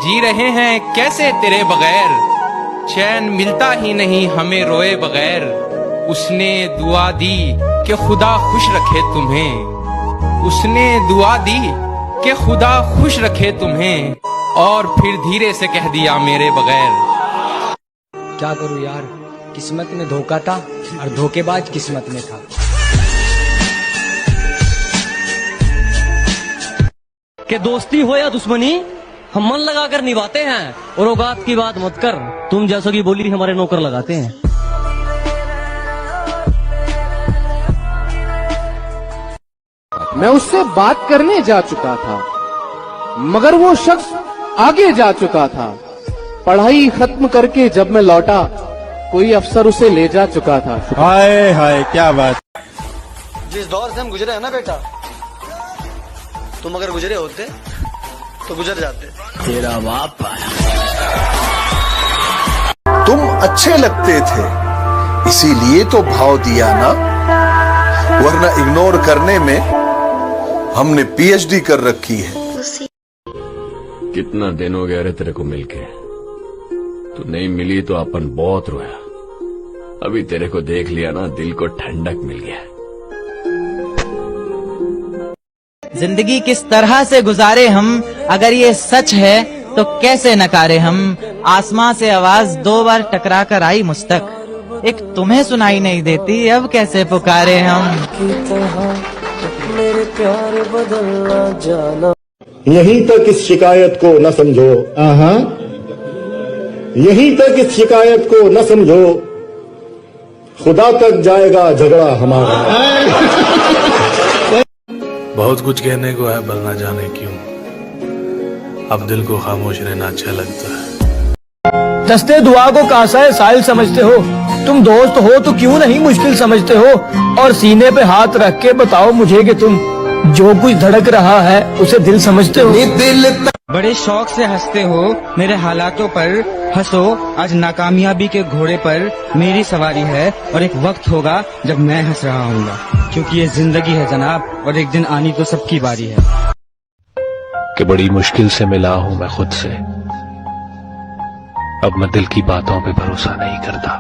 जी रहे हैं कैसे तेरे बगैर, चैन मिलता ही नहीं हमें रोए बगैर। उसने दुआ दी कि खुदा खुश रखे तुम्हें, उसने दुआ दी कि खुदा खुश रखे तुम्हें, और फिर धीरे से कह दिया मेरे बगैर। क्या करूं यार, किस्मत में धोखा था और धोखेबाज किस्मत में था। कि दोस्ती हो या दुश्मनी हम मन लगाकर निभाते हैं, और औकात की बात मत कर, तुम जैसों की बोली हमारे नौकर लगाते हैं। मैं उससे बात करने जा चुका था, मगर वो शख्स आगे जा चुका था। पढ़ाई खत्म करके जब मैं लौटा, कोई अफसर उसे ले जा चुका था। हाय हाय क्या बात। जिस दौर से हम गुजरे हैं ना बेटा, तुम अगर गुजरे होते तो गुजर जाते। तेरा बाप तुम अच्छे लगते थे इसीलिए तो भाव दिया ना, वरना इग्नोर करने में हमने पीएचडी कर रखी है। कितना दिन हो गया रे तेरे को मिलके, तू नहीं मिली तो अपन बहुत रोया। अभी तेरे को देख लिया ना, दिल को ठंडक मिल गया। जिंदगी किस तरह से गुजारे हम, अगर ये सच है तो कैसे नकारे हम। आसमां से आवाज 2 बार टकरा कर आई मुझ तक, एक तुम्हें सुनाई नहीं देती, अब कैसे पुकारे हम। मेरे प्यार बदलना जाना। यहीं तक इस शिकायत को न समझो, यहीं तक इस शिकायत को न समझो, खुदा तक जाएगा झगड़ा हमारा। बहुत कुछ कहने को है, पर ना जाने क्यों अब दिल को खामोश रहना अच्छा लगता है। दस्ते दुआ को कासा साइल समझते हो, तुम दोस्त हो तो क्यों नहीं मुश्किल समझते हो। और सीने पे हाथ रख के बताओ मुझे कि तुम जो कुछ धड़क रहा है उसे दिल समझते हो। बड़े शौक से हंसते हो मेरे हालातों पर, हंसो आज नाकामयाबी के घोड़े पर। मेरी सवारी है और एक वक्त होगा जब मैं हंस रहा हूँगा, क्योंकि ये जिंदगी है जनाब, और एक दिन आनी तो सबकी बारी है। कि बड़ी मुश्किल से मिला हूं मैं खुद से, अब मैं दिल की बातों पे भरोसा नहीं करता।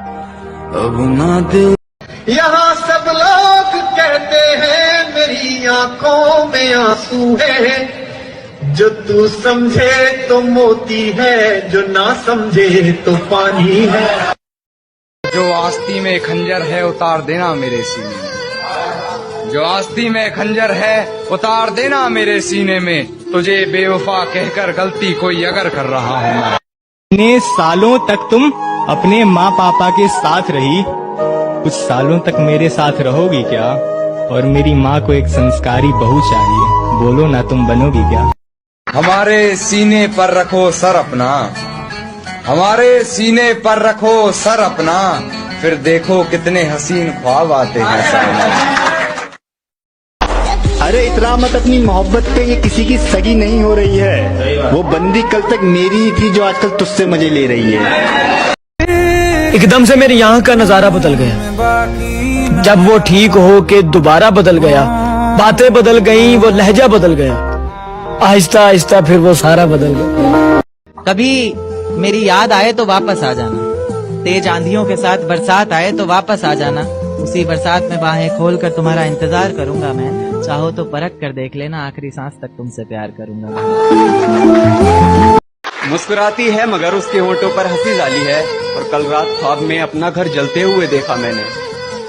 अब ना दिल। यहाँ सब लोग कहते हैं मेरी आंखों में आंसू है, जो तू समझे तो मोती है, जो ना समझे तो पानी है। जो आस्ती में खंजर है उतार देना मेरे सीने में, जो आस्ती में खंजर है उतार देना मेरे सीने में। तुझे बेवफा कहकर गलती कोई अगर कर रहा हूँ मैं। इतने सालों तक तुम अपने माँ पापा के साथ रही, कुछ सालों तक मेरे साथ रहोगी क्या। और मेरी माँ को एक संस्कारी बहू चाहिए, बोलो ना तुम बनोगी क्या। हमारे सीने पर रखो सर अपना, हमारे सीने पर रखो सर अपना, फिर देखो कितने हसीन ख्वाब आते हैं सामने। अरे इतना मत अपनी मोहब्बत पे, ये किसी की सगी नहीं हो रही है। वो बंदी कल तक मेरी ही थी जो आजकल तुझसे मजे ले रही है। एकदम से मेरे यहाँ का नजारा बदल गया, जब वो ठीक हो के दोबारा बदल गया। बातें बदल गईं, वो लहजा बदल गया, आहिस्ता आहिस्ता फिर वो सारा बदल गया। कभी मेरी याद आए तो वापस आ जाना, तेज आंधियों के साथ बरसात आए तो वापस आ जाना। उसी बरसात में बाहें खोल कर तुम्हारा इंतजार करूंगा मैं, चाहो तो परख कर देख लेना, आखिरी सांस तक तुमसे प्यार करूंगा। मुस्कुराती है मगर उसके होंठों पर हंसी जाली है, और कल रात ख्वाब में अपना घर जलते हुए देखा मैंने।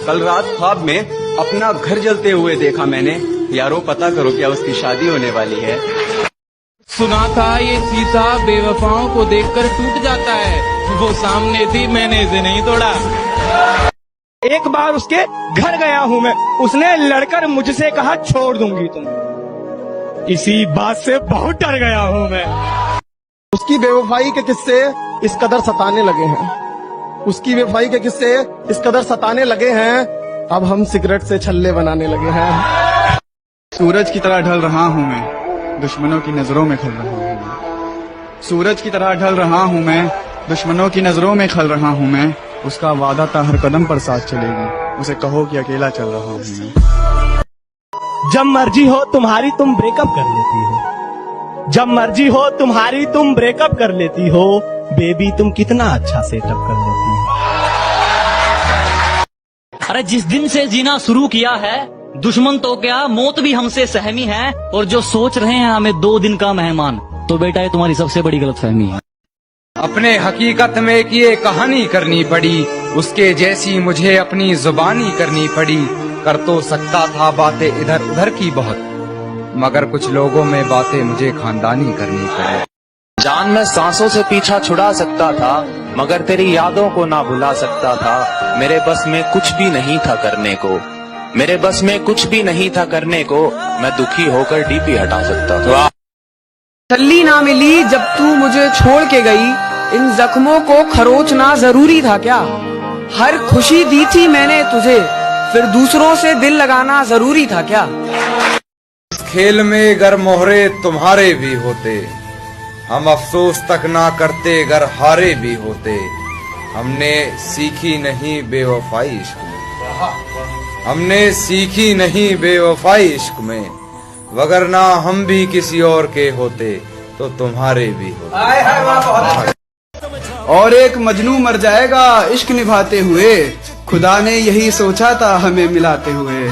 कल रात ख्वाब में अपना घर जलते हुए देखा मैंने। यारो पता करो क्या उसकी शादी होने वाली है। सुना था ये शीशा बेवफाओं को देखकर टूट जाता है, वो सामने थी मैंने इसे नहीं तोड़ा। एक बार उसके घर गया हूँ मैं, उसने लड़कर मुझसे कहा छोड़ दूंगी तुम। इसी बात से बहुत डर गया हूँ मैं। उसकी बेवफाई के किस्से इस कदर सताने लगे हैं, उसकी बेवफाई के किस्से इस कदर सताने लगे हैं, अब हम सिगरेट से छल्ले बनाने लगे हैं। सूरज की तरह ढल रहा हूँ मैं, दुश्मनों की नजरों में खल रहा हूँ मैं। सूरज की तरह ढल रहा हूँ मैं, दुश्मनों की नजरों में खल रहा हूँ मैं। उसका वादा था हर कदम पर साथ चलेगी, उसे कहो कि अकेला चल रहा हूँ मैं। जब मर्जी हो तुम्हारी तुम ब्रेकअप कर लेती हो, जब मर्जी हो तुम्हारी तुम ब्रेकअप कर लेती हो, बेबी तुम कितना अच्छा सेटअप कर लेती हो। अरे जिस दिन से जीना शुरू किया है, दुश्मन तो क्या मौत भी हमसे सहमी है, और जो सोच रहे हैं हमें 2 दिन का मेहमान, तो बेटा ये तुम्हारी सबसे बड़ी गलतफहमी है। अपने हकीकत में एक ये कहानी करनी पड़ी, उसके जैसी मुझे अपनी जुबानी करनी पड़ी। कर तो सकता था बातें इधर उधर की बहुत, मगर कुछ लोगों में बातें मुझे खानदानी करनी पड़ी। जान मैं सांसों से पीछा छुड़ा सकता था, मगर तेरी यादों को ना भुला सकता था। मेरे बस में कुछ भी नहीं था करने को, मेरे बस में कुछ भी नहीं था करने को। मैं दुखी होकर डीपी हटा सकता था। तसल्ली ना मिली जब तू मुझे छोड़ के गई, इन जख्मों को खरोचना जरूरी था क्या? हर खुशी दी थी मैंने तुझे, फिर दूसरों से दिल लगाना जरूरी था क्या? इस खेल में अगर मोहरे तुम्हारे भी होते, हम अफसोस तक ना करते अगर हारे भी होते। हमने सीखी नहीं बेवफाई इश्क में, हमने सीखी नहीं बेवफाई इश्क में, वगरना हम भी किसी और के होते तो तुम्हारे भी होते। और एक मजनू मर जाएगा इश्क निभाते हुए, खुदा ने यही सोचा था हमें मिलाते हुए।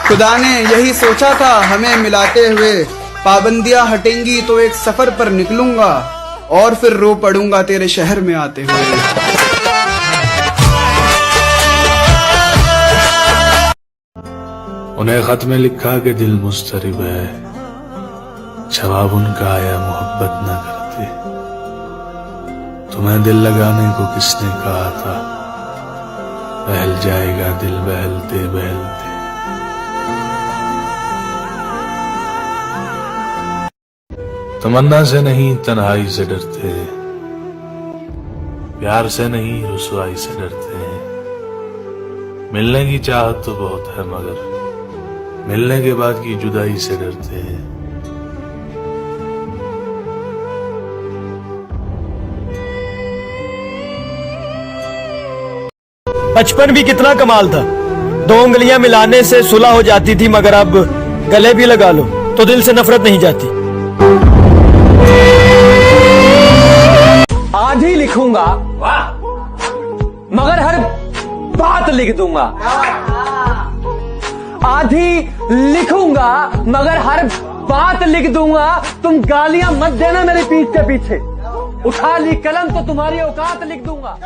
खुदा ने यही सोचा था हमें मिलाते हुए। पाबंदियां हटेंगी तो एक सफर पर निकलूंगा, और फिर रो पड़ूंगा तेरे शहर में आते हुए। उन्हें खत में लिखा कि दिल मुस्तरिब है, जवाब उनका आया मोहब्बत न करते। तुम्हें दिल लगाने को किसने कहा था, बहल जाएगा दिल बहलते बहलते। तमन्ना से नहीं तन्हाई से डरते, प्यार से नहीं रुसवाई से डरते हैं। मिलने की चाहत तो बहुत है, मगर मिलने के बाद की जुदाई से डरते हैं। बचपन भी कितना कमाल था, 2 उंगलियां मिलाने से सुलह हो जाती थी, मगर अब गले भी लगा लो तो दिल से नफरत नहीं जाती। आज ही लिखूंगा मगर हर बात लिख दूंगा। आज ही लिखूंगा मगर हर बात लिख दूंगा। तुम गालियां मत देना मेरे पीठ के पीछे, उठा ली कलम तो तुम्हारी औकात लिख दूंगा।